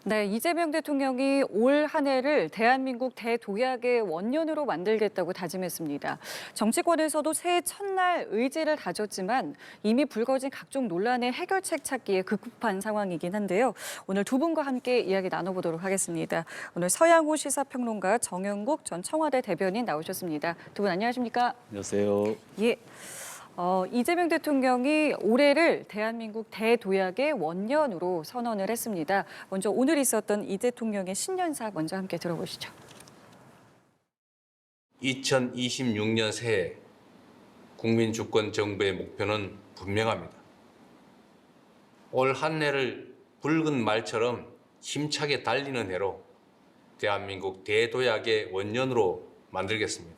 네, 이재명 대통령이 올 한 해를 대한민국 대도약의 원년으로 만들겠다고 다짐했습니다. 정치권에서도 새해 첫날 의지를 다졌지만 이미 불거진 각종 논란의 해결책 찾기에 급급한 상황이긴 한데요. 오늘 두 분과 함께 이야기 나눠보도록 하겠습니다. 오늘 서양호 시사평론가 정영국 전 청와대 대변인 나오셨습니다. 두 분 안녕하십니까? 안녕하세요. 예. 이재명 대통령이 올해를 대한민국 대도약의 원년으로 선언을 했습니다. 먼저 오늘 있었던 이 대통령의 신년사 먼저 함께 들어보시죠. 2026년 새해 국민주권 정부의 목표는 분명합니다. 올 한 해를 붉은 말처럼 힘차게 달리는 해로 대한민국 대도약의 원년으로 만들겠습니다.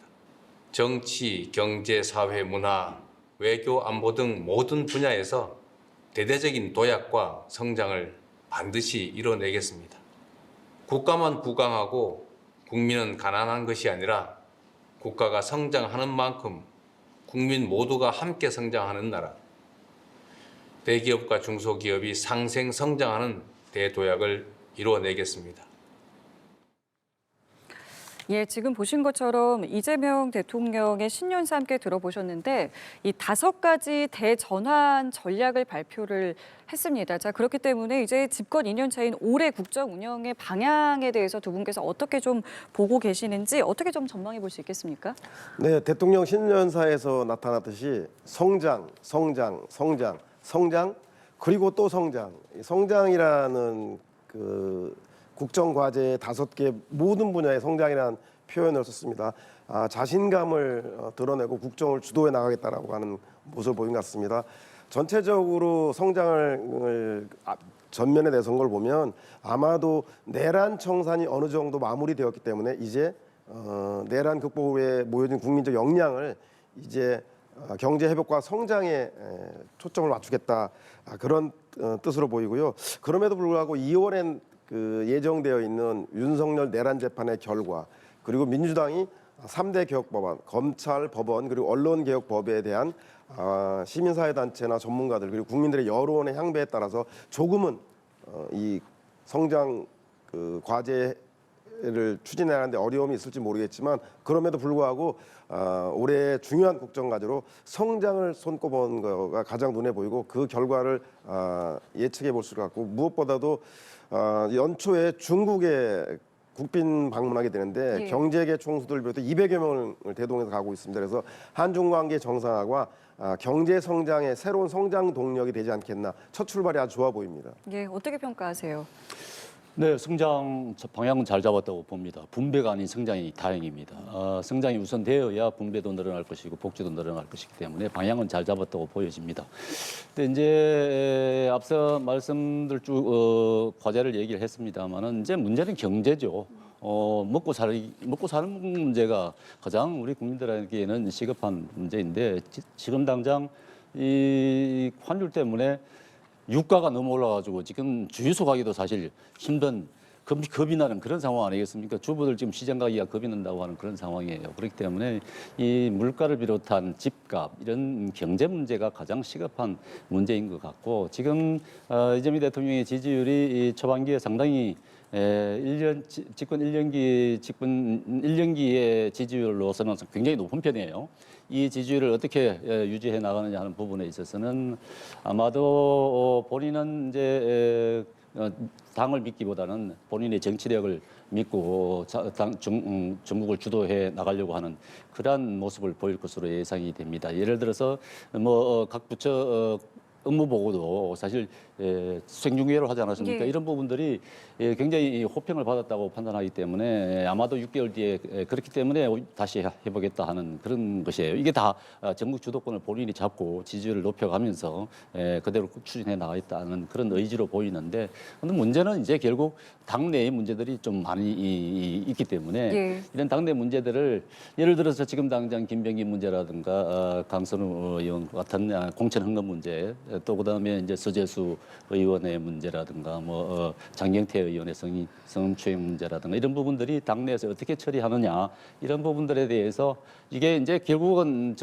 정치, 경제, 사회, 문화, 외교, 안보 등 모든 분야에서 대대적인 도약과 성장을 반드시 이뤄내겠습니다. 국가만 부강하고 국민은 가난한 것이 아니라 국가가 성장하는 만큼 국민 모두가 함께 성장하는 나라, 대기업과 중소기업이 상생 성장하는 대도약을 이루어내겠습니다. 예, 지금 보신 것처럼 이재명 대통령의 신년사 함께 들어보셨는데 이 5가지 대전환 전략을 발표를 했습니다. 자, 그렇기 때문에 이제 집권 2년 차인 올해 국정 운영의 방향에 대해서 두 분께서 어떻게 좀 보고 계시는지 어떻게 좀 전망해 볼 수 있겠습니까? 네, 대통령 신년사에서 나타났듯이 성장, 그리고 또 성장. 성장이라는 국정 과제의 5개 모든 분야의 성장이라는 표현을 썼습니다. 자신감을 드러내고 국정을 주도해 나가겠다라고 하는 모습을 보인 것 같습니다. 전체적으로 성장을 전면에 내선 걸 보면 아마도 내란 청산이 어느 정도 마무리되었기 때문에 이제 내란 극복에 모여진 국민적 역량을 이제 경제 회복과 성장에 초점을 맞추겠다, 그런 뜻으로 보이고요. 그럼에도 불구하고 2월엔 예정되어 있는 윤석열 내란 재판의 결과, 그리고 민주당이 3대 개혁 법안, 검찰, 법원, 그리고 언론개혁법에 대한 시민사회단체나 전문가들 그리고 국민들의 여론의 향배에 따라서 조금은 이 성장 과제를 추진해야 하는데 어려움이 있을지 모르겠지만, 그럼에도 불구하고 올해 중요한 국정과제로 성장을 손꼽은 거가 가장 눈에 보이고 그 결과를 예측해 볼 수 있고, 무엇보다도 연초에 중국에 국빈 방문하게 되는데 예. 경제계 총수들 비롯해 200여 명을 대동해서 가고 있습니다. 그래서 한중 관계 정상화가 경제 성장의 새로운 성장 동력이 되지 않겠나. 첫 출발이 아주 좋아 보입니다. 예, 어떻게 평가하세요? 네, 성장 방향은 잘 잡았다고 봅니다. 분배가 아닌 성장이 다행입니다. 성장이 우선되어야 분배도 늘어날 것이고 복지도 늘어날 것이기 때문에 방향은 잘 잡았다고 보여집니다. 근데 이제 앞서 말씀들 쭉 과제를 얘기를 했습니다만은 이제 문제는 경제죠. 먹고 사는 문제가 가장 우리 국민들에게는 시급한 문제인데, 지금 당장 이 환율 때문에 유가가 너무 올라가지고 지금 주유소 가기도 사실 힘든, 겁이 나는 그런 상황 아니겠습니까? 주부들 지금 시장 가기가 겁이 난다고 하는 그런 상황이에요. 그렇기 때문에 이 물가를 비롯한 집값, 이런 경제 문제가 가장 시급한 문제인 것 같고, 지금 이재명 대통령의 지지율이 초반기에 상당히 집권 1년기의 지지율로서는 굉장히 높은 편이에요. 이 지지율을 어떻게 유지해 나가느냐 하는 부분에 있어서는 아마도 본인은 이제 당을 믿기보다는 본인의 정치력을 믿고 전국을 주도해 나가려고 하는 그러한 모습을 보일 것으로 예상이 됩니다. 예를 들어서 각 부처 업무 보고도 사실 생중계로 하지 않았습니까? 예. 이런 부분들이 굉장히 호평을 받았다고 판단하기 때문에 아마도 6개월 뒤에 그렇기 때문에 다시 해보겠다 하는 그런 것이에요. 이게 다 전국 주도권을 본인이 잡고 지지율을 높여가면서 그대로 추진해 나가겠다는 그런 의지로 보이는데, 근데 문제는 이제 결국 당내의 문제들이 좀 많이 있기 때문에 예. 이런 당내 문제들을, 예를 들어서 지금 당장 김병기 문제라든가 강선우 의원 같은 공천 흥금 문제, 또 그다음에 이제 서재수 의원의 문제라든가 장경태 의원의 성추행 문제라든가 이런 부분들이 당내에서 어떻게 처리하느냐, 이런 부분들에 대해서 이게 이제 결국은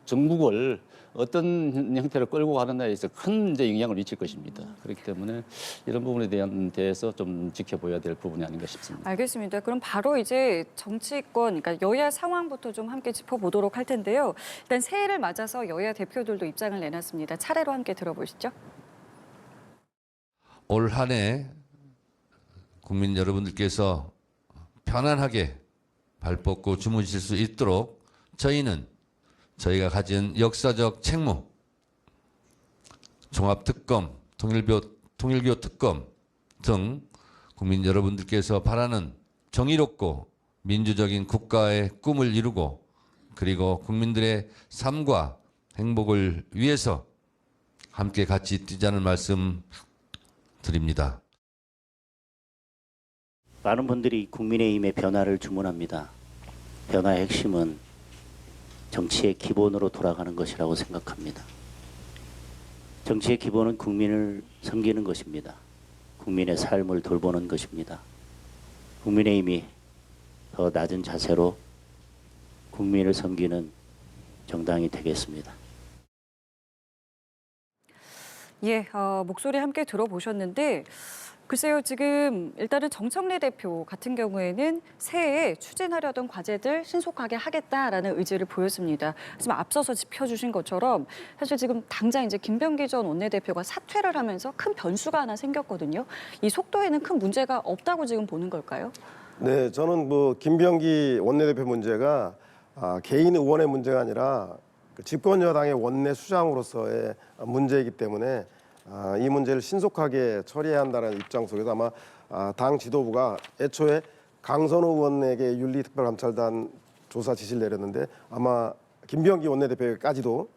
전국을 어떤 형태로 끌고 가느냐에 있어서 큰 이제 영향을 미칠 것입니다. 그렇기 때문에 이런 부분에 대해서 좀 지켜보아야 될 부분이 아닌가 싶습니다. 알겠습니다. 그럼 바로 이제 정치권, 그러니까 여야 상황부터 좀 함께 짚어보도록 할 텐데요. 일단 새해를 맞아서 여야 대표들도 입장을 내놨습니다. 차례로 함께 들어보시죠. 올 한 해 국민 여러분들께서 편안하게 발 뻗고 주무실 수 있도록 저희가 가진 역사적 책무, 종합특검, 통일교 특검 등 국민 여러분들께서 바라는 정의롭고 민주적인 국가의 꿈을 이루고 그리고 국민들의 삶과 행복을 위해서 함께 같이 뛰자는 말씀 드립니다. 많은 분들이 국민의힘의 변화를 주문합니다. 변화의 핵심은 정치의 기본으로 돌아가는 것이라고 생각합니다. 정치의 기본은 국민을 섬기는 것입니다. 국민의 삶을 돌보는 것입니다. 국민의힘이 더 낮은 자세로 국민을 섬기는 정당이 되겠습니다. 예, 목소리 함께 들어보셨는데 글쎄요, 지금 일단은 정청래 대표 같은 경우에는 새해에 추진하려던 과제들 신속하게 하겠다라는 의지를 보였습니다. 하지만 앞서서 짚어주신 것처럼 사실 지금 당장 이제 김병기 전 원내대표가 사퇴를 하면서 큰 변수가 하나 생겼거든요. 이 속도에는 큰 문제가 없다고 지금 보는 걸까요? 네, 저는 뭐 김병기 원내대표 문제가 개인 의원의 문제가 아니라 그 집권 여당의 원내 수장으로서의 문제이기 때문에 이 문제를 신속하게 처리해야 한다는 입장 속에서 아마 당 지도부가 애초에 강선호 의원에게 윤리특별감찰단 조사 지시를 내렸는데 아마 김병기 원내대표에게까지도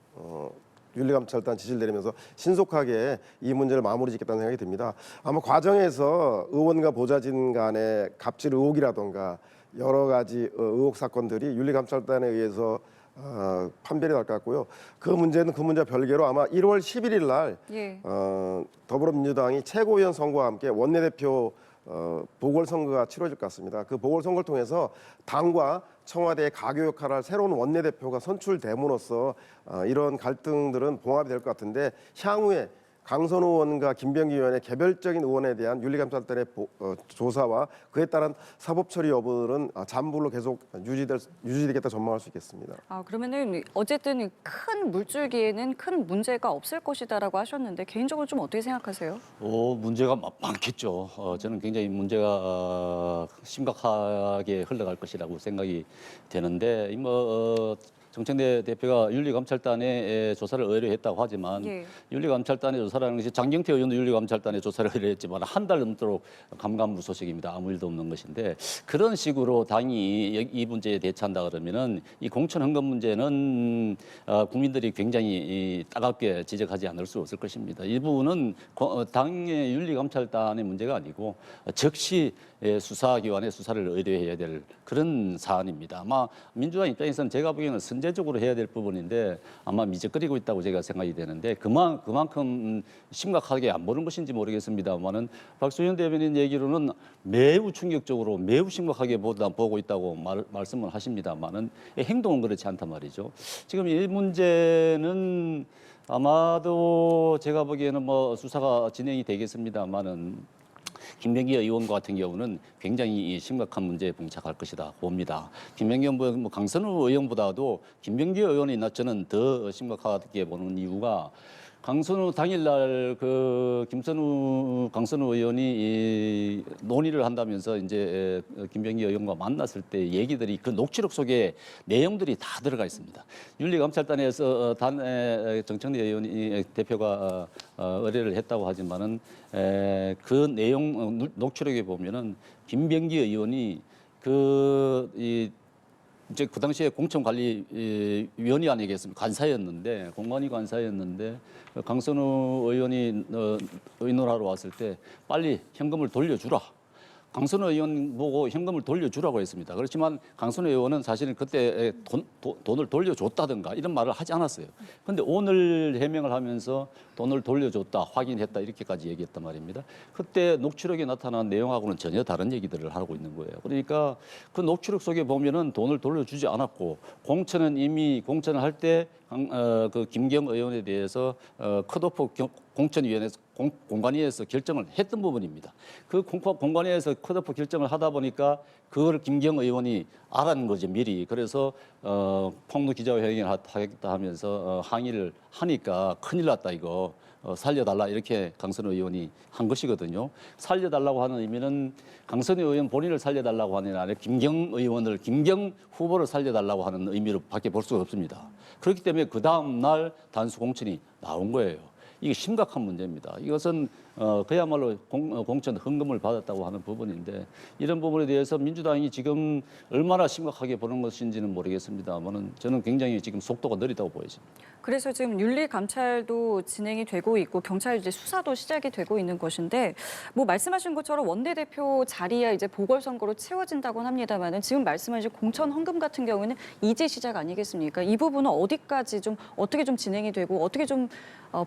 윤리감찰단 지시를 내리면서 신속하게 이 문제를 마무리 짓겠다는 생각이 듭니다. 아마 과정에서 의원과 보좌진 간의 갑질 의혹이라던가 여러 가지 의혹 사건들이 윤리감찰단에 의해서 판별이 날 것 같고요. 그 문제는 그 문제와 별개로 아마 1월 11일 날 예. 더불어민주당이 최고위원 선거와 함께 원내대표 보궐선거가 치러질 것 같습니다. 그 보궐선거를 통해서 당과 청와대의 가교 역할을 할 새로운 원내대표가 선출됨으로써 이런 갈등들은 봉합이 될 것 같은데 향후에 강선호 의원과 김병기 의원의 개별적인 의원에 대한 윤리감찰단의 조사와 그에 따른 사법처리 여부는 잔불로 계속 유지되겠다 전망할 수 있겠습니다. 그러면은 어쨌든 큰 물줄기에는 큰 문제가 없을 것이다라고 하셨는데 개인적으로 좀 어떻게 생각하세요? 문제가 많겠죠. 저는 굉장히 문제가 심각하게 흘러갈 것이라고 생각이 되는데 정청래 대표가 윤리감찰단에 조사를 의뢰했다고 하지만 예. 윤리감찰단의 조사라는 것이 장경태 의원도 윤리감찰단에 조사를 의뢰했지만 한 달 넘도록 감감무소식입니다. 아무 일도 없는 것인데 그런 식으로 당이 이 문제에 대처한다 그러면은 이 공천 헌금 문제는 국민들이 굉장히 따갑게 지적하지 않을 수 없을 것입니다. 이 부분은 당의 윤리감찰단의 문제가 아니고 즉시 수사기관에 수사를 의뢰해야 될 그런 사안입니다. 아마 민주당 입장에서는 제가 보기에는 선제적으로 해야 될 부분인데 아마 미적거리고 있다고 제가 생각이 되는데 그만큼 심각하게 안 보는 것인지 모르겠습니다만은 박수현 대변인 얘기로는 매우 충격적으로 매우 심각하게 보고 있다고 말씀을 하십니다만은 행동은 그렇지 않단 말이죠. 지금 이 문제는 아마도 제가 보기에는 수사가 진행이 되겠습니다만은 김병기 의원 같은 경우는 굉장히 심각한 문제에 봉착할 것이다 봅니다. 김병기 의원, 강선우 의원보다도 김병기 의원이 저는 더 심각하게 보는 이유가 강선우 당일날 강선우 의원이 논의를 한다면서 이제 김병기 의원과 만났을 때 얘기들이 그 녹취록 속에 내용들이 다 들어가 있습니다. 윤리감찰단에서 정청래 의원이 대표가 의뢰를 했다고 하지만은 그 내용 녹취록에 보면은 김병기 의원이 이제 그 당시에 공천관리위원회 아니겠습니까? 관사였는데 공관위 관사였는데 강선우 의원이 의논하러 왔을 때 빨리 현금을 돌려주라. 강선우 의원 보고 현금을 돌려주라고 했습니다. 그렇지만 강선우 의원은 사실은 그때 돈을 돌려줬다든가 이런 말을 하지 않았어요. 그런데 오늘 해명을 하면서 돈을 돌려줬다, 확인했다 이렇게까지 얘기했단 말입니다. 그때 녹취록에 나타난 내용하고는 전혀 다른 얘기들을 하고 있는 거예요. 그러니까 그 녹취록 속에 보면은 돈을 돌려주지 않았고 공천은 이미 공천을 할 때 그 김경 의원에 대해서 컷오프 공천위원회에서 공관위에서 결정을 했던 부분입니다. 그 공관위에서 컷오프 결정을 하다 보니까 그걸 김경 의원이 알았는 거죠, 미리. 그래서 폭로 기자회견을 하겠다 하면서 항의를 하니까 큰일 났다 이거. 살려달라 이렇게 강선우 의원이 한 것이거든요. 살려달라고 하는 의미는 강선우 의원 본인을 살려달라고 하는 게 아니라 김경 후보를 살려달라고 하는 의미로 밖에 볼 수가 없습니다. 그렇기 때문에 그 다음 날 단수 공천이 나온 거예요. 이게 심각한 문제입니다. 이것은 그야말로 공천 헌금을 받았다고 하는 부분인데 이런 부분에 대해서 민주당이 지금 얼마나 심각하게 보는 것인지는 모르겠습니다만은 저는 굉장히 지금 속도가 느리다고 보여집니다. 그래서 지금 윤리감찰도 진행이 되고 있고 경찰 이제 수사도 시작이 되고 있는 것인데 뭐 말씀하신 것처럼 원내대표 자리야 이제 보궐선거로 채워진다고는 합니다만은 지금 말씀하신 공천 헌금 같은 경우는 이제 시작 아니겠습니까? 이 부분은 어디까지 좀 어떻게 좀 진행이 되고 어떻게 좀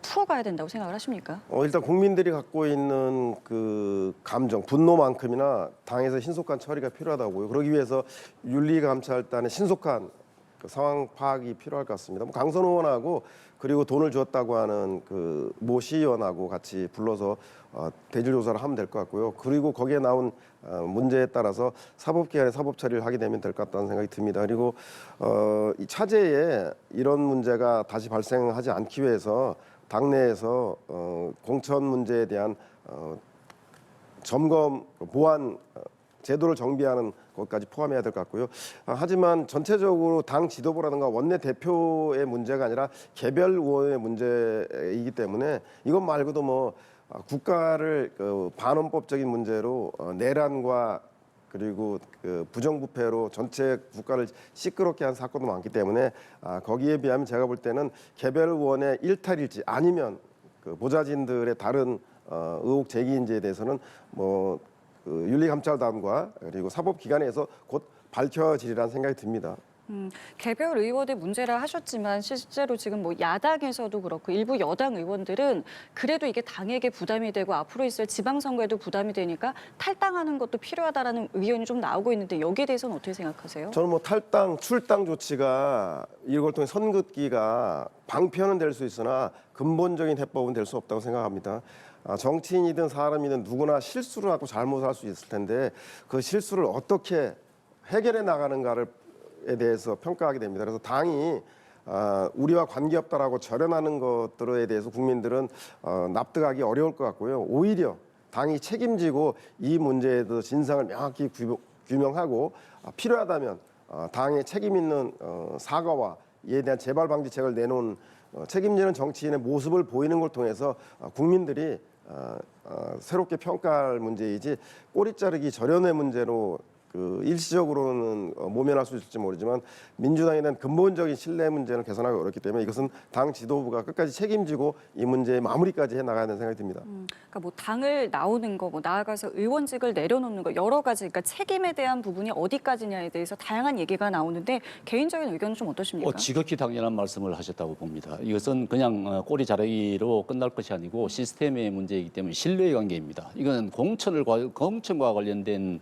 풀어가야 된다고 생각을 하십니까? 일단 국민들이 갖고 있는 그 감정, 분노만큼이나 당에서 신속한 처리가 필요하다고요. 그러기 위해서 윤리감찰단의 신속한 그 상황 파악이 필요할 것 같습니다. 강선호 의원하고 그리고 돈을 주었다고 하는 그 모 시의원하고 같이 불러서 대질 조사를 하면 될 것 같고요. 그리고 거기에 나온 문제에 따라서 사법기관의 사법 처리를 하게 되면 될 것 같다는 생각이 듭니다. 그리고 이 차제에 이런 문제가 다시 발생하지 않기 위해서 당내에서 공천 문제에 대한 점검, 보완 제도를 정비하는 것까지 포함해야 될 것 같고요. 하지만 전체적으로 당 지도부라든가 원내 대표의 문제가 아니라 개별 의원의 문제이기 때문에 이것 말고도 뭐 국가를 그 반헌법적인 문제로 내란과 그리고 그 부정부패로 전체 국가를 시끄럽게 한 사건도 많기 때문에 거기에 비하면 제가 볼 때는 개별 의원의 일탈일지 아니면 그 보좌진들의 다른 의혹 제기인지에 대해서는 뭐 그 윤리감찰단과 그리고 사법기관에서 곧 밝혀지리라는 생각이 듭니다. 개별 의원의 문제라 하셨지만 실제로 지금 뭐 야당에서도 그렇고 일부 여당 의원들은 그래도 이게 당에게 부담이 되고 앞으로 있을 지방선거에도 부담이 되니까 탈당하는 것도 필요하다라는 의견이 좀 나오고 있는데 여기에 대해서는 어떻게 생각하세요? 저는 뭐 탈당, 출당 조치가 이걸 통해 선긋기가 방편은 될 수 있으나 근본적인 해법은 될 수 없다고 생각합니다. 정치인이든 사람이든 누구나 실수를 하고 잘못을 할 수 있을 텐데 그 실수를 어떻게 해결해 나가는가를 에 대해서 평가하게 됩니다. 그래서 당이 우리와 관계없다라고 절연하는 것들에 대해서 국민들은 납득하기 어려울 것 같고요. 오히려 당이 책임지고 이 문제에 대해서 진상을 명확히 규명하고 필요하다면 당의 책임 있는 사과와 이에 대한 재발 방지책을 내놓은 책임지는 정치인의 모습을 보이는 걸 통해서 국민들이 새롭게 평가할 문제이지 꼬리 자르기 절연의 문제로 그 일시적으로는 모면할 수 있을지 모르지만 민주당에 대한 근본적인 신뢰 문제는 개선하기 어렵기 때문에 이것은 당 지도부가 끝까지 책임지고 이 문제의 마무리까지 해 나가야 되는 생각이 듭니다. 그러니까 뭐 당을 나오는 거, 뭐 나아가서 의원직을 내려놓는 거 여러 가지, 그러니까 책임에 대한 부분이 어디까지냐에 대해서 다양한 얘기가 나오는데 개인적인 의견은 좀 어떠십니까? 지극히 당연한 말씀을 하셨다고 봅니다. 이것은 그냥 꼬리 자르기로 끝날 것이 아니고 시스템의 문제이기 때문에 신뢰의 관계입니다. 이건 공천과 관련된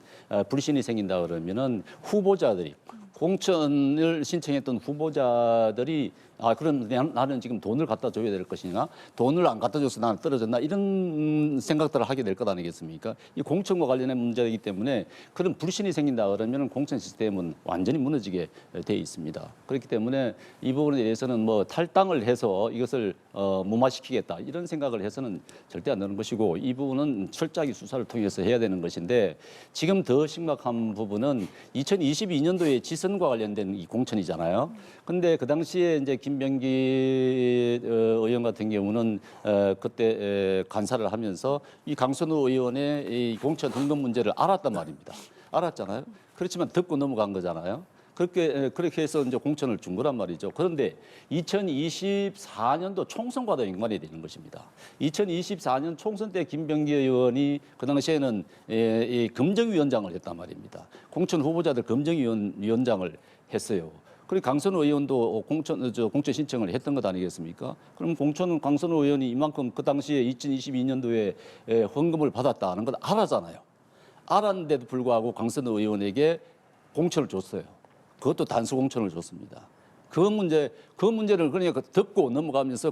불신이 생긴다 그러면은 후보자들이 공천을 신청했던 후보자들이 그럼 나는 지금 돈을 갖다 줘야 될 것이냐, 돈을 안 갖다 줘서 나는 떨어졌나 이런 생각들을 하게 될 것 아니겠습니까? 이 공천과 관련된 문제이기 때문에 그런 불신이 생긴다 그러면 공천 시스템은 완전히 무너지게 돼 있습니다. 그렇기 때문에 이 부분에 대해서는 뭐 탈당을 해서 이것을 무마시키겠다 이런 생각을 해서는 절대 안 되는 것이고 이 부분은 철저하게 수사를 통해서 해야 되는 것인데 지금 더 심각한 부분은 2022년도에 지선과 관련된 이 공천이잖아요. 근데 그 당시에 이제 김병기 의원 같은 경우는 그때 간사를 하면서 이 강선우 의원의 이 공천 헌금 문제를 알았단 말입니다. 알았잖아요. 그렇지만 듣고 넘어간 거잖아요. 그렇게 해서 이제 공천을 준 거란 말이죠. 그런데 2024년도 총선과도 연관이 되는 것입니다. 2024년 총선 때 김병기 의원이 그 당시에는 이 검증위원장을 했단 말입니다. 공천 후보자들 검증위원장을 했어요. 그리고 강선우 의원도 공천 신청을 했던 것 아니겠습니까? 그럼 강선우 의원이 이만큼 그 당시에 2022년도에 헌금을 받았다는 건 알았잖아요. 알았는데도 불구하고 강선우 의원에게 공천을 줬어요. 그것도 단수 공천을 줬습니다. 그 문제를 그러니까 듣고 넘어가면서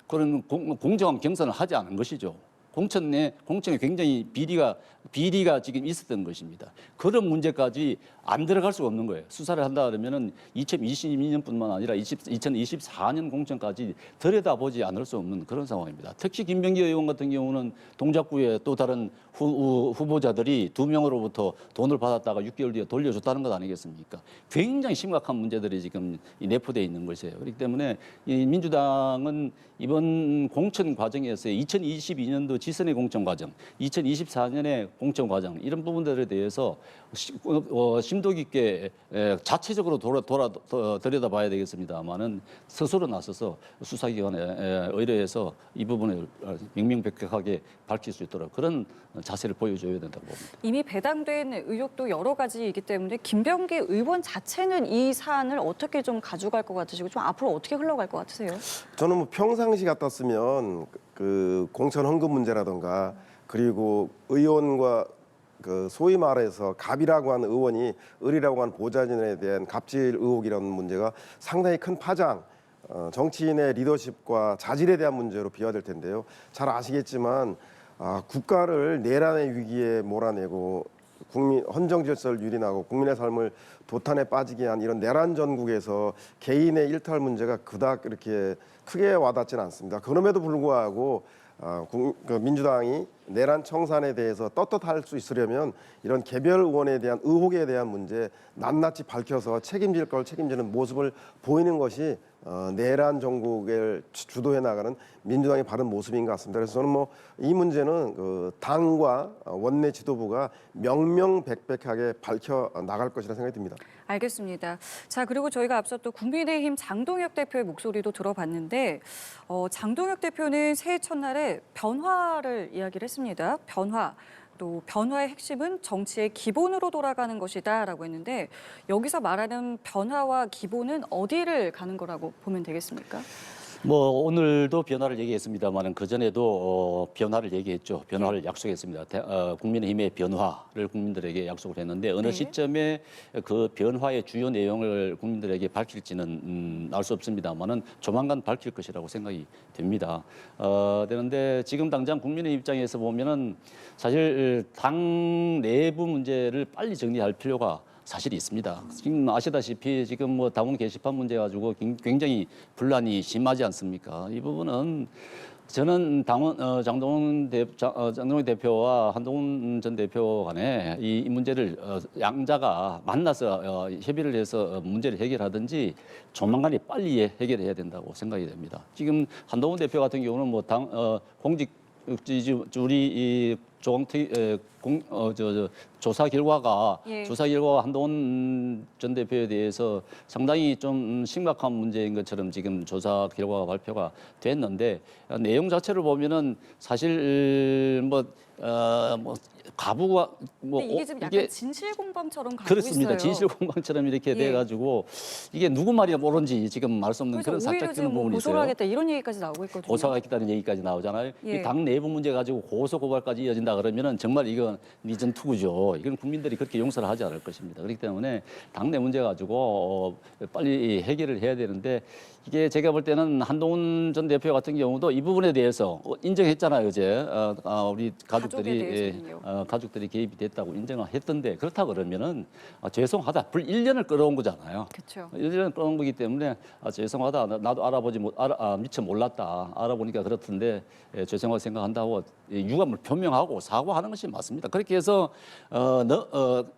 그런 공정한 경선을 하지 않은 것이죠. 공천에 굉장히 비리가 지금 있었던 것입니다. 그런 문제까지 안 들어갈 수가 없는 거예요. 수사를 한다 그러면은 2022년뿐만 아니라 2024년 공천까지 들여다보지 않을 수 없는 그런 상황입니다. 특히 김병기 의원 같은 경우는 동작구에 또 다른 후보자들이 2명으로부터 돈을 받았다가 6개월 뒤에 돌려줬다는 것 아니겠습니까? 굉장히 심각한 문제들이 지금 내포되어 있는 것이에요. 그렇기 때문에 이 민주당은 이번 공천 과정에서 2022년도 지선의 공천 과정, 2024년의 공천 과정 이런 부분들에 대해서 심도 깊게 자체적으로 들여다봐야 되겠습니다만은 스스로 나서서 수사기관에 의뢰해서 이 부분을 명명백백하게 밝힐 수 있도록 그런 자세를 보여줘야 된다고 봅니다. 이미 배당된 의혹도 여러 가지이기 때문에 김병기 의원 자체는 이 사안을 어떻게 좀 가져갈 것 같으시고 좀 앞으로 어떻게 흘러갈 것 같으세요? 저는 뭐 평상시 같았으면 그 공천 헌금 문제라든가 그리고 의원과 그 소위 말해서 갑이라고 하는 의원이 을이라고 하는 보좌진에 대한 갑질 의혹이라는 문제가 상당히 큰 파장, 정치인의 리더십과 자질에 대한 문제로 비화될 텐데요. 잘 아시겠지만 국가를 내란의 위기에 몰아내고 국민 헌정 질서를 유린하고 국민의 삶을 도탄에 빠지게 한 이런 내란 전국에서 개인의 일탈 문제가 그닥 이렇게 크게 와닿지는 않습니다. 그럼에도 불구하고 그 민주당이 내란 청산에 대해서 떳떳할 수 있으려면 이런 개별 의원에 대한 의혹에 대한 문제 낱낱이 밝혀서 책임질 걸 책임지는 모습을 보이는 것이 내란 정국을 주도해 나가는 민주당의 바른 모습인 것 같습니다. 그래서 저는 뭐 이 문제는 그 당과 원내 지도부가 명명백백하게 밝혀 나갈 것이라 생각이 듭니다. 알겠습니다. 자, 그리고 저희가 앞서 또 국민의힘 장동혁 대표의 목소리도 들어봤는데 장동혁 대표는 새해 첫날에 변화를 이야기를 했습니다. 변화. 또 변화의 핵심은 정치의 기본으로 돌아가는 것이다라고 했는데 여기서 말하는 변화와 기본은 어디를 가는 거라고 보면 되겠습니까? 뭐 오늘도 변화를 얘기했습니다만은 그 전에도 변화를 얘기했죠. 변화를 약속했습니다. 국민의힘의 변화를 국민들에게 약속을 했는데 어느 네. 시점에 그 변화의 주요 내용을 국민들에게 밝힐지는 알 수 없습니다만은 조만간 밝힐 것이라고 생각이 됩니다. 되는데 지금 당장 국민의 입장에서 보면은 사실 당 내부 문제를 빨리 정리할 필요가 사실이 있습니다. 지금 아시다시피 지금 뭐 당원 게시판 문제 가지고 굉장히 분란이 심하지 않습니까? 이 부분은 저는 장동훈 대표와 한동훈 전 대표 간에 이 문제를 양자가 만나서 협의를 해서 문제를 해결하든지 조만간에 빨리 해결해야 된다고 생각이 됩니다. 지금 한동훈 대표 같은 경우는 뭐 공직 우리 조사 결과가 예. 한동훈 전 대표에 대해서 상당히 좀 심각한 문제인 것처럼 지금 조사 결과가 발표가 됐는데 내용 자체를 보면은 사실 가부가 근데 이게 지금 약간 진실 공방처럼 가고 그렇습니다. 있어요. 진실 공방처럼 이렇게 예. 돼가지고 이게 누구 말이 옳은지 지금 알 수 없는 그런 그래서 오히려 살짝 지금 그런 부분이 고소를 있어요. 하겠다 이런 얘기까지 나오고 있거든요. 고소하겠다는 얘기까지 나오잖아요. 예. 이 당 내부 문제 가지고 고소 고발까지 이어진다 그러면은 정말 이건 리전 투구죠. 이건 국민들이 그렇게 용서를 하지 않을 것입니다. 그렇기 때문에 당내 문제 가지고 빨리 해결을 해야 되는데 이게 제가 볼 때는 한동훈 전 대표 같은 경우도 이 부분에 대해서 인정했잖아요. 어제 우리 가족들이 개입이 됐다고 인정을 했던데 그렇다 그러면은 죄송하다. 불 1년을 끌어온 거잖아요. 그렇죠. 1년을 끌어온 거기 때문에 죄송하다. 나도 미처 몰랐다. 알아보니까 그렇던데 죄송하게 생각한다고 유감을 표명하고 사과하는 것이 맞습니다. 그렇게 해서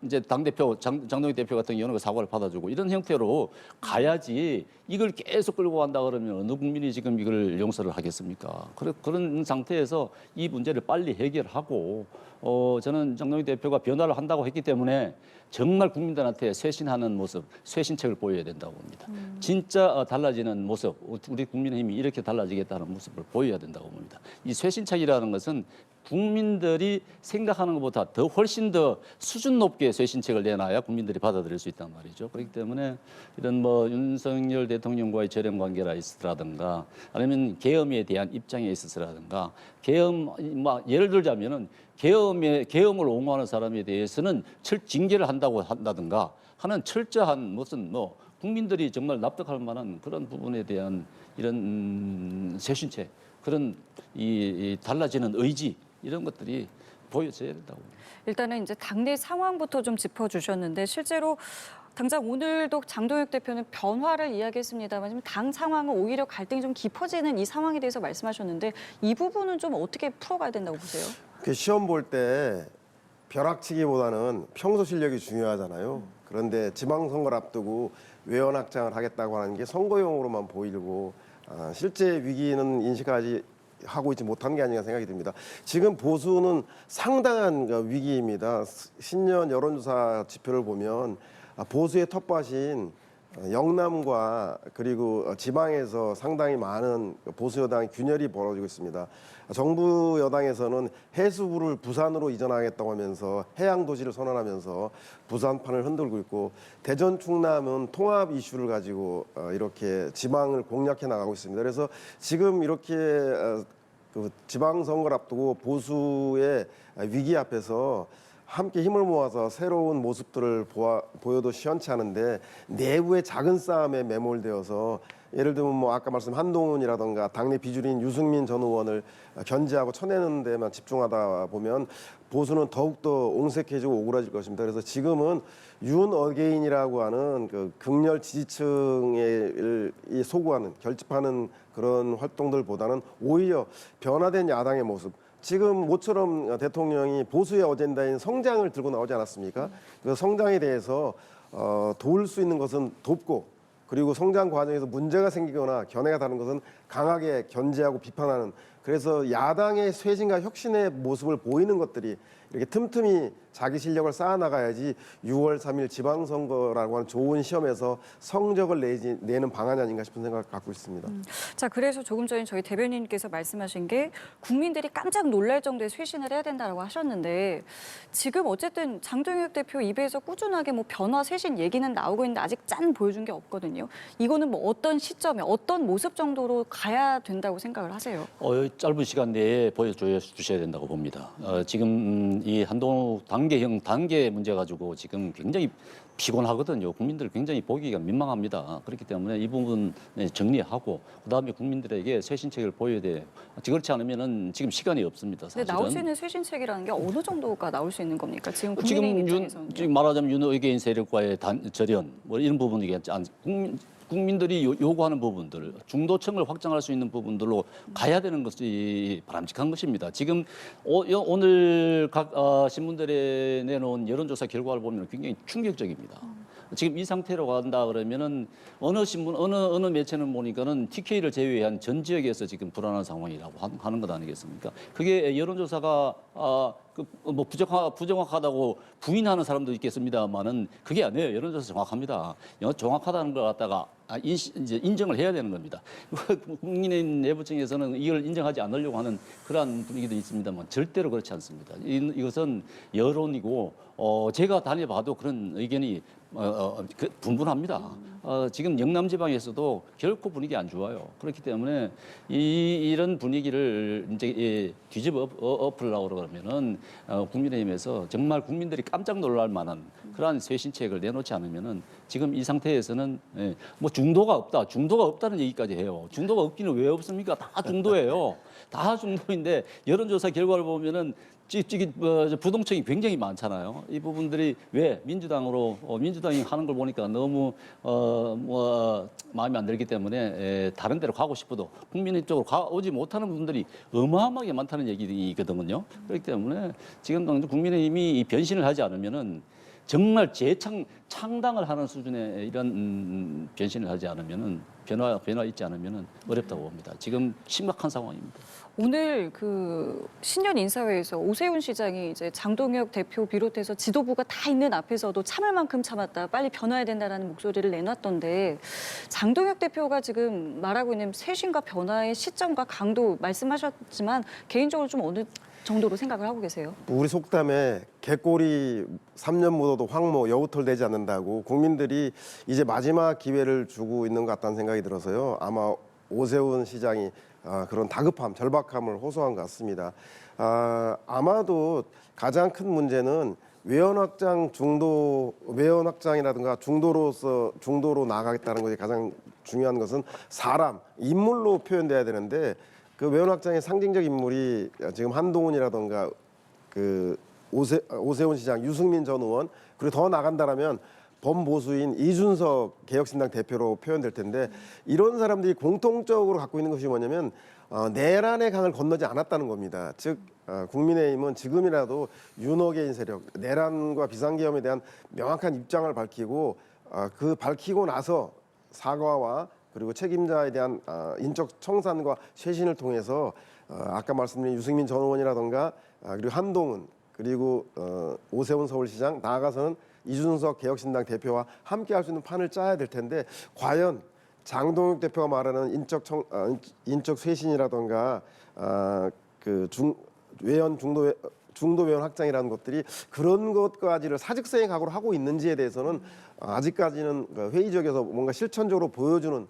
이제 당대표 장동혁 대표 같은 경우는 그 사과를 받아주고 이런 형태로 가야지 이걸 계속 끌고 간다 그러면 어느 국민이 지금 이걸 용서를 하겠습니까? 그런 상태에서 이 문제를 빨리 해결하고 저는 장동혁 대표가 변화를 한다고 했기 때문에 정말 국민들한테 쇄신하는 모습, 쇄신책을 보여야 된다고 봅니다. 진짜 달라지는 모습, 우리 국민의힘이 이렇게 달라지겠다는 모습을 보여야 된다고 봅니다. 이 쇄신책이라는 것은 국민들이 생각하는 것보다 훨씬 더 수준 높게 쇄신책을 내놔야 국민들이 받아들일 수 있단 말이죠. 그렇기 때문에 이런 윤석열 대통령과의 저렴 관계라 있으라든가 아니면 계엄에 대한 입장에 있어서라든가 예를 들자면은 계엄을 옹호하는 사람에 대해서는 징계를 한다든가 하는 철저한 무슨 국민들이 정말 납득할 만한 그런 부분에 대한 이런 쇄신책, 그런 이 달라지는 의지 이런 것들이 보여져야 된다고. 일단은 이제 당내 상황부터 좀 짚어주셨는데 실제로 당장 오늘도 장동혁 대표는 변화를 이야기했습니다만 지금 당 상황은 오히려 갈등이 좀 깊어지는 이 상황에 대해서 말씀하셨는데 이 부분은 좀 어떻게 풀어가야 된다고 보세요? 그 시험 볼 때 벼락치기보다는 평소 실력이 중요하잖아요. 그런데 지방선거를 앞두고 외연확장을 하겠다고 하는 게 선거용으로만 보이고 실제 위기는 인식하지 하고 있지 못한 게 아닌가 생각이 듭니다. 지금 보수는 상당한 위기입니다. 신년 여론조사 지표를 보면 보수의 텃밭인 영남과 그리고 지방에서 상당히 많은 보수 여당의 균열이 벌어지고 있습니다. 정부 여당에서는 해수부를 부산으로 이전하겠다고 하면서 해양 도시를 선언하면서 부산판을 흔들고 있고 대전 충남은 통합 이슈를 가지고 이렇게 지방을 공략해 나가고 있습니다. 그래서 지금 이렇게 그 지방선거를 앞두고 보수의 위기 앞에서 함께 힘을 모아서 새로운 모습들을 보여도 시원치 않은데 내부의 작은 싸움에 매몰되어서 예를 들면 뭐 아까 말씀 한동훈이라던가 당내 비주류인 유승민 전 의원을 견제하고 쳐내는 데만 집중하다 보면 보수는 더욱더 옹색해지고 오그라질 것입니다. 그래서 지금은 윤 어게인이라고 하는 그 극렬 지지층을 소구하는 결집하는 그런 활동들보다는 오히려 변화된 야당의 모습, 지금 모처럼 대통령이 보수의 어젠다인 성장을 들고 나오지 않았습니까? 그 성장에 대해서 도울 수 있는 것은 돕고 그리고 성장 과정에서 문제가 생기거나 견해가 다른 것은 강하게 견제하고 비판하는, 그래서 야당의 쇄신과 혁신의 모습을 보이는 것들이 이렇게 틈틈이 자기 실력을 쌓아나가야지 6월 3일 지방선거라고 하는 좋은 시험에서 성적을 내는 방안이 아닌가 싶은 생각을 갖고 있습니다. 자, 그래서 조금 전에 저희 대변인께서 말씀하신 게 국민들이 깜짝 놀랄 정도의 쇄신을 해야 된다고 하셨는데 지금 어쨌든 장동혁 대표 입에서 꾸준하게 뭐 변화 쇄신 얘기는 나오고 있는데 아직 짠 보여준 게 없거든요. 이거는 뭐 어떤 시점에 어떤 모습 정도로 가야 된다고 생각을 하세요? 짧은 시간 내에 보여주셔야 된다고 봅니다. 지금 이 한동훈 단계 문제 가지고 지금 굉장히 피곤하거든요. 국민들 굉장히 보기가 민망합니다. 그렇기 때문에 이 부분 정리하고 그다음에 국민들에게 쇄신책을 보여야 돼요. 그렇지 않으면은 지금 시간이 없습니다. 사실은. 근데 나올 수 있는 쇄신책이라는 게 어느 정도가 나올 수 있는 겁니까? 지금 국민의힘 입장에서는. 지금 말하자면 윤어게인 세력과의 절연 뭐 이런 부분이겠지. 국민들이 요구하는 부분들, 중도층을 확장할 수 있는 부분들로 가야 되는 것이 바람직한 것입니다. 지금 오늘 각 신문들에 내놓은 여론조사 결과를 보면 굉장히 충격적입니다. 지금 이 상태로 간다 그러면은 어느 신문, 어느 매체는 보니까는 TK를 제외한 전 지역에서 지금 불안한 상황이라고 하는 것 아니겠습니까? 그게 여론조사가 뭐 부정확하다고 부인하는 사람도 있겠습니다만은 그게 아니에요. 여론조사 정확합니다. 정확하다는 걸 갖다가 이제 인정을 해야 되는 겁니다. 국민의힘 내부층에서는 이걸 인정하지 않으려고 하는 그러한 분위기도 있습니다만 절대로 그렇지 않습니다. 이것은 여론이고 제가 다녀봐도 그런 의견이 분분합니다. 지금 영남 지방에서도 결코 분위기 안 좋아요. 그렇기 때문에 이런 분위기를 이제 뒤집어 엎으려고 그러면은 국민의힘에서 정말 국민들이 깜짝 놀랄 만한 그러한 쇄신책을 내놓지 않으면은 지금 이 상태에서는 뭐 중도가 없다는 얘기까지 해요. 중도가 없기는 왜 없습니까? 다 중도예요. 다 중도인데 여론조사 결과를 보면은 부동층이 굉장히 많잖아요. 이 부분들이 왜 민주당이 하는 걸 보니까 너무 마음에 안 들기 때문에 다른 데로 가고 싶어도 국민의 쪽으로 오지 못하는 분들이 어마어마하게 많다는 얘기거든요. 그렇기 때문에 지금 당장 국민의힘이 변신을 하지 않으면은 정말 창당을 하는 수준의 이런 변신을 하지 않으면은 변화 있지 않으면은 어렵다고 봅니다. 지금 심각한 상황입니다. 오늘 그 신년 인사회에서 오세훈 시장이 이제 장동혁 대표 비롯해서 지도부가 다 있는 앞에서도 참을 만큼 참았다, 빨리 변화해야 된다라는 목소리를 내놨던데 장동혁 대표가 지금 말하고 있는 쇄신과 변화의 시점과 강도 말씀하셨지만 개인적으로 좀 어느 정도로 생각을 하고 계세요? 우리 속담에 개꼬리 3년 묻어도 황모 여우털 되지 않는다고 국민들이 이제 마지막 기회를 주고 있는 것 같다는 생각이 들어서요. 아마 오세훈 시장이 그런 다급함, 절박함을 호소한 것 같습니다. 아마도 가장 큰 문제는 외연 확장이라든가 중도로 나아가겠다는 것이 가장 중요한 것은 사람, 인물로 표현돼야 되는데 그 외연 확장의 상징적 인물이 지금 한동훈이라든가 그 오세훈 시장, 유승민 전 의원, 그리고 더 나간다라면 범보수인 이준석 개혁신당 대표로 표현될 텐데 이런 사람들이 공통적으로 갖고 있는 것이 뭐냐면 내란의 강을 건너지 않았다는 겁니다. 즉 국민의힘은 지금이라도 윤호개인 세력, 내란과 비상계엄에 대한 명확한 입장을 밝히고 그 밝히고 나서 사과와 그리고 책임자에 대한 인적 청산과 쇄신을 통해서 아까 말씀드린 유승민 전 의원이라든가 그리고 한동훈 그리고 오세훈 서울시장 나아가서는 이준석 개혁신당 대표와 함께 할 수 있는 판을 짜야 될 텐데 과연 장동혁 대표가 말하는 인적 쇄신이라든가 중도 외연 확장이라는 것들이 그런 것까지를 사직서의 각오로 하고 있는지에 대해서는 아직까지는 회의적에서 뭔가 실천적으로 보여주는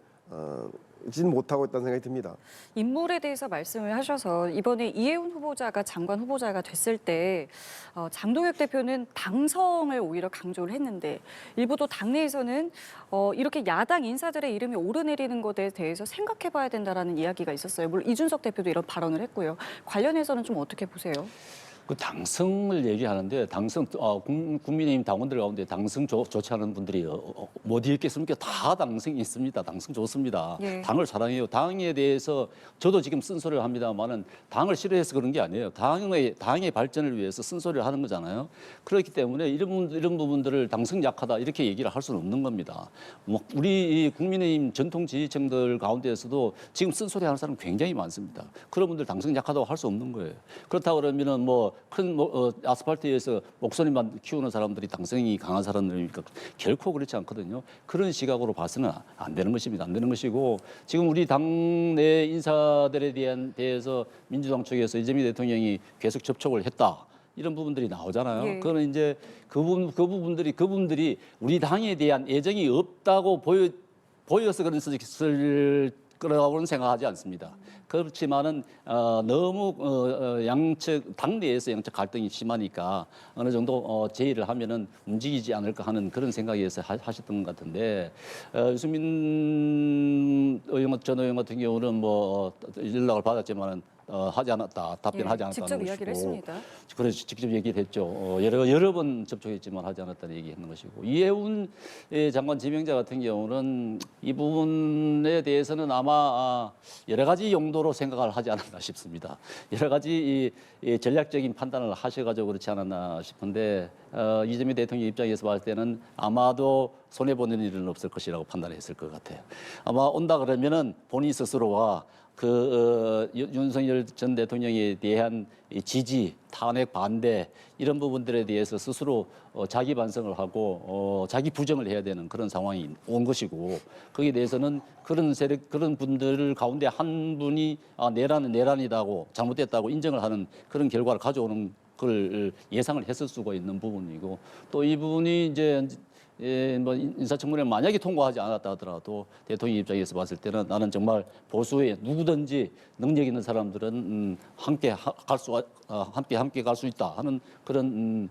지는 못하고 있다는 생각이 듭니다. 인물에 대해서 말씀을 하셔서 이번에 이해훈 후보자가 장관 후보자가 됐을 때 장동혁 대표는 당성을 오히려 강조를 했는데 일부 또 당내에서는 이렇게 야당 인사들의 이름이 오르내리는 것에 대해서 생각해봐야 된다라는 이야기가 있었어요. 물론 이준석 대표도 이런 발언을 했고요. 관련해서는 좀 어떻게 보세요? 그 당성을 얘기하는데 국민의힘 당원들 가운데 당성 좋지 않은 분들이 어디 있겠습니까? 다 당성이 있습니다. 당성 좋습니다. 예. 당을 사랑해요. 당에 대해서 저도 지금 쓴소리를 합니다만은 당을 싫어해서 그런 게 아니에요. 당의 발전을 위해서 쓴소리를 하는 거잖아요. 그렇기 때문에 이런 부분들을 당성 약하다 이렇게 얘기를 할 수는 없는 겁니다. 우리 국민의힘 전통 지지층들 가운데에서도 지금 쓴소리 하는 사람 굉장히 많습니다. 그런 분들 당성 약하다고 할 수 없는 거예요. 그렇다 그러면은 큰 아스팔트에서 목소리만 키우는 사람들이 당성이 강한 사람들이니까 결코 그렇지 않거든요. 그런 시각으로 봐서는 안 되는 것입니다. 안 되는 것이고 지금 우리 당내 인사들에 대해서 민주당 쪽에서 이재명 대통령이 계속 접촉을 했다. 이런 부분들이 나오잖아요. 예. 그거는 이제 그분들이 우리 당에 대한 애정이 없다고 보여서 그랬을 거라고는 생각하지 않습니다. 그렇지만은 너무 당내에서 양측 갈등이 심하니까 어느 정도 제의를 하면은 움직이지 않을까 하는 그런 생각에서 하셨던 것 같은데 유승민 전 의원 같은 경우는 연락을 받았지만은 하지 않았다, 답변하지 않았다는 직접 것이고. 이야기를 했습니다. 그래서 직접 얘기를 했죠. 여러 번 접촉했지만 하지 않았다는 얘기했는 것이고 이해훈 장관 지명자 같은 경우는 이 부분에 대해서는 아마 여러 가지 용도로 생각을 하지 않았나 싶습니다. 여러 가지 이 전략적인 판단을 하셔가지고 그렇지 않았나 싶은데 이재명 대통령 입장에서 봤을 때는 아마도 손해 보는 일은 없을 것이라고 판단했을 것 같아요. 아마 온다 그러면은 본인 스스로가 윤석열 전 대통령에 대한 지지, 탄핵 반대 이런 부분들에 대해서 스스로 자기 반성을 하고 자기 부정을 해야 되는 그런 상황이 온 것이고 거기에 대해서는 그런 분들 가운데 한 분이 내란은 내란이다고 잘못됐다고 인정을 하는 그런 결과를 가져오는 걸 예상을 했을 수가 있는 부분이고 또 이 부분이 이제 인사청문회를 만약에 통과하지 않았다 하더라도 대통령 입장에서 봤을 때는 나는 정말 보수에 누구든지 능력 있는 사람들은 함께 갈 수 있다 하는 그런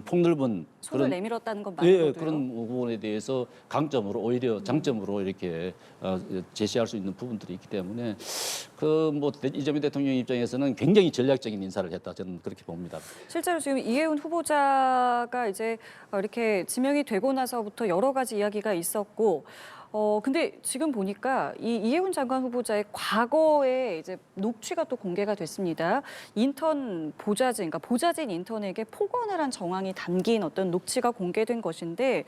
폭넓은 손을 내밀었다는 건 맞거든요. 그런 부분에 대해서 오히려 장점으로 이렇게 제시할 수 있는 부분들이 있기 때문에 이재명 대통령 입장에서는 굉장히 전략적인 인사를 했다 저는 그렇게 봅니다. 실제로 지금 이해훈 후보자가 이제 이렇게 지명이 되고 나서부터 여러 가지 이야기가 있었고 근데 지금 보니까 이 이해훈 장관 후보자의 과거에 이제 녹취가 또 공개가 됐습니다. 인턴 보좌진, 그러니까 보좌진 인턴에게 폭언을 한 정황이 담긴 어떤 녹취가 공개된 것인데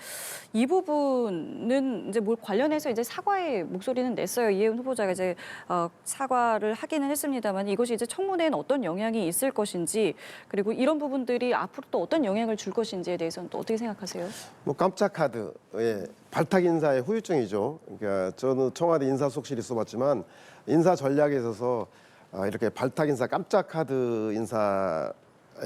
이 부분은 이제 뭘 관련해서 이제 사과의 목소리는 냈어요. 이해훈 후보자가 이제 사과를 하기는 했습니다만 이것이 이제 청문회에는 어떤 영향이 있을 것인지 그리고 이런 부분들이 앞으로 또 어떤 영향을 줄 것인지에 대해서는 또 어떻게 생각하세요? 깜짝 카드, 발탁 인사의 후유증이죠. 그러니까 저는 청와대 인사수석실에 있어봤지만 인사 전략에 있어서 이렇게 발탁 인사, 깜짝 카드 인사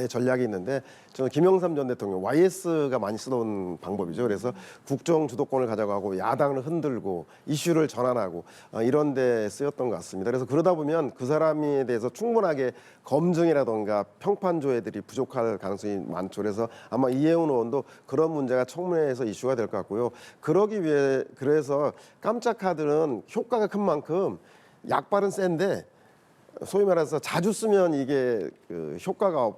전략이 있는데 저는 김영삼 전 대통령 YS가 많이 쓰던 방법이죠. 그래서 국정 주도권을 가져가고 야당을 흔들고 이슈를 전환하고 이런 데 쓰였던 것 같습니다. 그래서 그러다 보면 그 사람에 대해서 충분하게 검증이라던가 평판 조회들이 부족할 가능성이 많죠. 그래서 아마 이해운 의원도 그런 문제가 청문회에서 이슈가 될 것 같고요. 그러기 위해 그래서 깜짝 카드는 효과가 큰 만큼 약발은 센데 소위 말해서 자주 쓰면 이게 그 효과가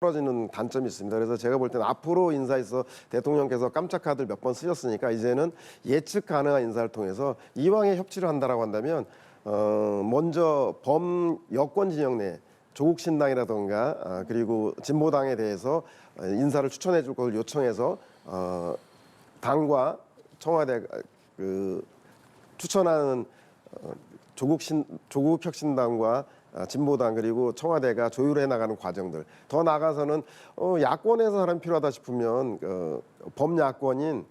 떨어지는 단점이 있습니다. 그래서 제가 볼 때는 앞으로 인사에서 대통령께서 깜짝 카드를 몇 번 쓰셨으니까 이제는 예측 가능한 인사를 통해서 이왕에 협치를 한다라고 한다면 먼저 범 여권 진영 내 조국 신당이라던가 그리고 진보당에 대해서 인사를 추천해 줄 것을 요청해서 당과 청와대 그 추천하는 조국 혁신당과 진보당 그리고 청와대가 조율해 나가는 과정들 더 나아가서는 야권에서 사람이 필요하다 싶으면 범야권인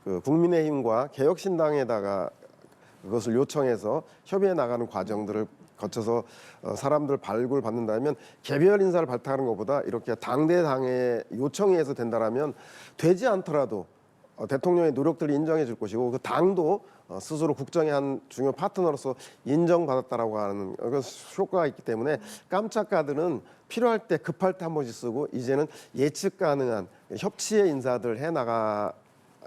그 국민의힘과 개혁신당에다가 그것을 요청해서 협의해 나가는 과정들을 거쳐서 사람들 발굴 받는다면 개별 인사를 발탁하는 것보다 이렇게 당대당의 요청에 의해서 된다라면 되지 않더라도 대통령의 노력들을 인정해 줄 것이고 그 당도 스스로 국정의 한 중요 파트너로서 인정받았다라고 하는 그런 효과가 있기 때문에 깜짝 카드는 필요할 때 급할 때 한 번씩 쓰고 이제는 예측 가능한 협치의 인사들 해 나가는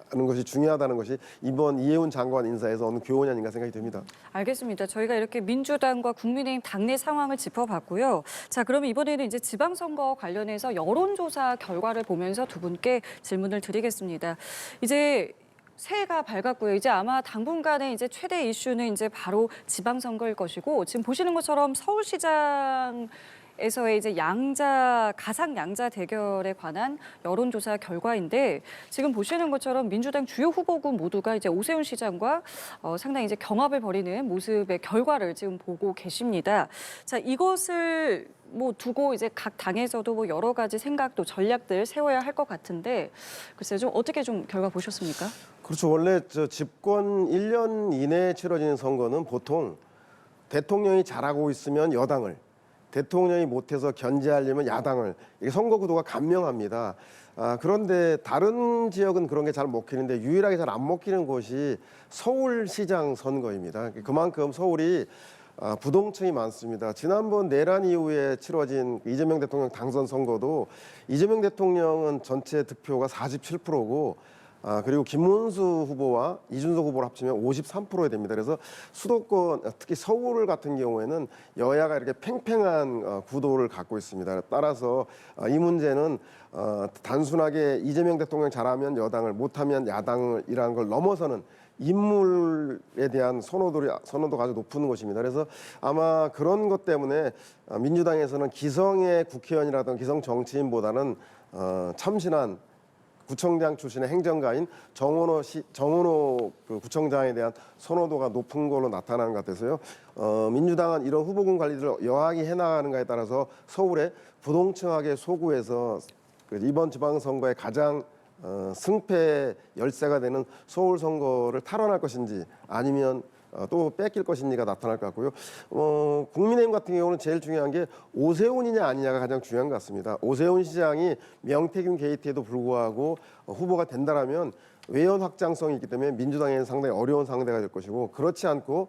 것이 중요하다는 것이 이번 이해운 장관 인사에서 어느 교훈이 아닌가 생각이 듭니다. 알겠습니다. 저희가 이렇게 민주당과 국민의힘 당내 상황을 짚어봤고요. 자, 그러면 이번에는 이제 지방선거 관련해서 여론조사 결과를 보면서 두 분께 질문을 드리겠습니다. 이제 새해가 밝았고요. 이제 아마 당분간의 이제 최대 이슈는 이제 바로 지방선거일 것이고 지금 보시는 것처럼 서울시장 에서의 이제 가상 양자 대결에 관한 여론조사 결과인데 지금 보시는 것처럼 민주당 주요 후보군 모두가 이제 오세훈 시장과 상당히 이제 경합을 벌이는 모습의 결과를 지금 보고 계십니다. 자, 이것을 뭐 두고 이제 각 당에서도 뭐 여러 가지 생각도 전략들 세워야 할 것 같은데 글쎄요, 좀 어떻게 좀 결과 보셨습니까? 그렇죠. 원래 집권 1년 이내에 치러지는 선거는 보통 대통령이 잘하고 있으면 여당을 대통령이 못해서 견제하려면 야당을 이게 선거 구도가 간명합니다. 그런데 다른 지역은 그런 게 잘 먹히는데 유일하게 잘 안 먹히는 곳이 서울시장 선거입니다. 그만큼 서울이 부동층이 많습니다. 지난번 내란 이후에 치러진 이재명 대통령 당선 선거도 이재명 대통령은 전체 득표가 47%고 그리고 김문수 후보와 이준석 후보를 합치면 53%에 됩니다. 그래서 수도권 특히 서울 같은 경우에는 여야가 이렇게 팽팽한 구도를 갖고 있습니다. 따라서 이 문제는 단순하게 이재명 대통령 잘하면 여당을 못하면 야당이라는 걸 넘어서는 인물에 대한 선호도가 아주 높은 것입니다. 그래서 아마 그런 것 때문에 민주당에서는 기성의 국회의원이라든 기성 정치인보다는 참신한 구청장 출신의 행정가인 정원호 그 구청장에 대한 선호도가 높은 걸로 나타나는 것 같아서요. 민주당은 이런 후보군 관리를 여하게 해나가는가에 따라서 서울의 부동층하게 소구해서 이번 지방선거에 가장 승패 열세가 되는 서울 선거를 탈환할 것인지 아니면 또 뺏길 것인지가 나타날 것 같고요. 국민의힘 같은 경우는 제일 중요한 게 오세훈이냐 아니냐가 가장 중요한 것 같습니다. 오세훈 시장이 명태균 게이트에도 불구하고 후보가 된다라면 외연 확장성이 있기 때문에 민주당에는 상당히 어려운 상대가 될 것이고 그렇지 않고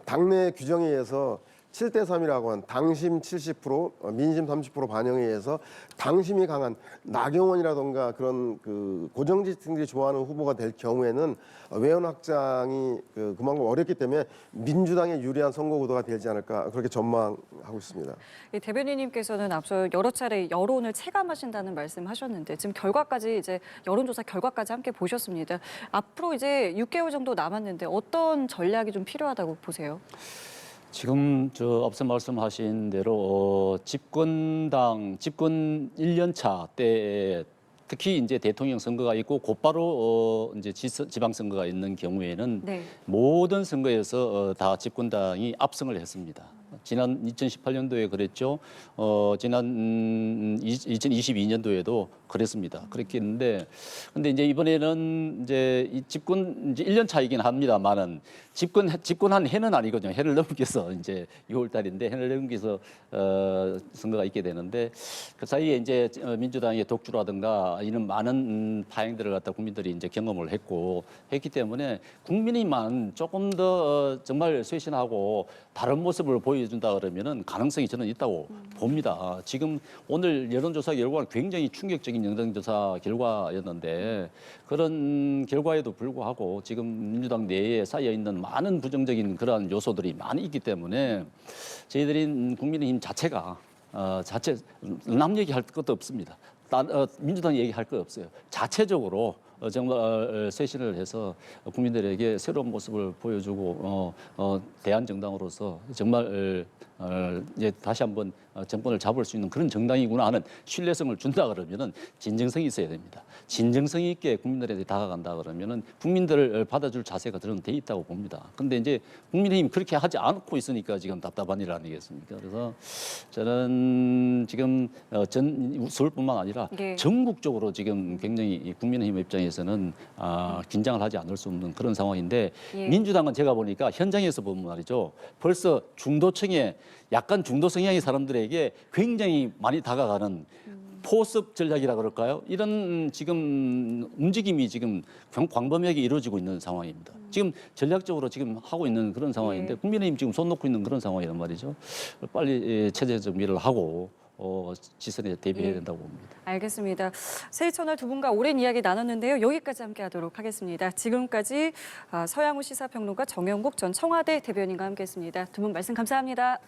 당내 규정에 의해서 7대3이라고 한 당심 70%, 민심 30% 반영에 의해서 당심이 강한 나경원이라던가 그런 그 고정지층들이 좋아하는 후보가 될 경우에는 외연 확장이 그만큼 어렵기 때문에 민주당에 유리한 선거 구도가 되지 않을까 그렇게 전망하고 있습니다. 대변인님께서는 앞서 여러 차례 여론을 체감하신다는 말씀하셨는데 지금 결과까지 이제 여론조사 결과까지 함께 보셨습니다. 앞으로 이제 6개월 정도 남았는데 어떤 전략이 좀 필요하다고 보세요? 지금 앞서 말씀하신 대로 집권 1년 차 때에 특히 이제 대통령 선거가 있고 곧바로 이제 지방 선거가 있는 경우에는 네. 모든 선거에서 다 집권당이 압승을 했습니다. 지난 2018년도에 그랬죠. 지난 2022년도에도 그랬습니다. 그렇게 했는데, 근데 이제 이번에는 이제 이 집권 이제 1년 차이긴 합니다만은 집권한 해는 아니거든요. 해를 넘겨서 이제 6월 달인데 해를 넘겨서 선거가 있게 되는데 그 사이에 이제 민주당의 독주라든가 이런 많은 파행들을 갖다 국민들이 이제 경험을 했기 때문에 국민이만 조금 더 정말 쇄신하고 다른 모습을 보여준다 그러면은 가능성이 저는 있다고 봅니다. 지금 오늘 여론조사 결과는 굉장히 충격적인 여론조사 결과였는데 그런 결과에도 불구하고 지금 민주당 내에 쌓여 있는 많은 부정적인 그러한 요소들이 많이 있기 때문에 저희들이 국민의힘 자체가 남 얘기할 것도 없습니다. 민주당 얘기할 거 없어요. 자체적으로 정말 쇄신을 해서 국민들에게 새로운 모습을 보여주고 대한정당으로서 정말 이제 다시 한번 정권을 잡을 수 있는 그런 정당이구나 하는 신뢰성을 준다 그러면은 진정성이 있어야 됩니다. 진정성 있게 국민들에게 다가간다 그러면은 국민들을 받아줄 자세가 저는 돼 있다고 봅니다. 근데 이제 국민의힘 그렇게 하지 않고 있으니까 지금 답답한 일 아니겠습니까? 그래서 저는 지금 서울뿐만 아니라 예. 전국적으로 지금 굉장히 이 국민의힘 입장에서는 긴장을 하지 않을 수 없는 그런 상황인데 예. 민주당은 제가 보니까 현장에서 보면 말이죠. 벌써 중도층에 약간 중도 성향의 사람들에게 굉장히 많이 다가가는 포섭 전략이라 그럴까요? 이런 지금 움직임이 지금 광범위하게 이루어지고 있는 상황입니다. 지금 전략적으로 지금 하고 있는 그런 상황인데 예. 국민의힘 지금 손 놓고 있는 그런 상황이란 말이죠. 빨리 체제 정비를 하고 지선에 대비해야 된다고 봅니다. 알겠습니다. 새해 첫날 두 분과 오랜 이야기 나눴는데요. 여기까지 함께하도록 하겠습니다. 지금까지 서양우 시사평론가 정영국 전 청와대 대변인과 함께했습니다. 두 분 말씀 감사합니다.